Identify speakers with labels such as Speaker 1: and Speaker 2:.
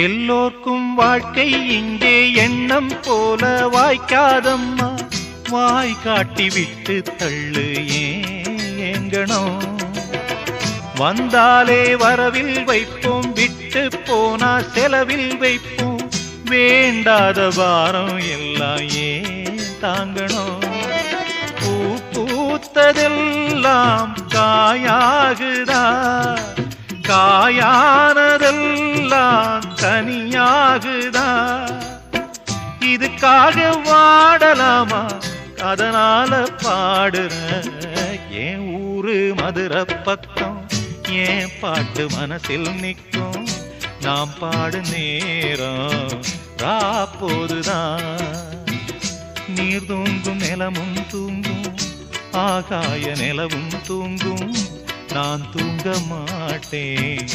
Speaker 1: எல்லோர்க்கும் வாழ்க்கை இங்கே எண்ணம் போல வாய்க்காதம்மா. வாய் காட்டி விட்டு தள்ளு ஏங்கணும். வந்தாலே வரவில் வைப்போம், விட்டு போனா செலவில் வைப்போம். வேண்டாத பாரம் எல்லாம் ஏன் தாங்கணும். பூ பூத்ததெல்லாம் காயாகுதா, காயானதெல்லாம் கனியாகுதா. இதுக்காக வாடலாமா, அதனால பாடுற. என் ஊரு மதுரை பக்கம், என் பாட்டு மனசில் நிற்கும். நாம் பாடு நேரம் ராப்போதுதான். நீர் தூங்கும் நிலமும் தூங்கும், ஆகாய நிலவும் தூங்கும். நான் தூங்க மாட்டேன்.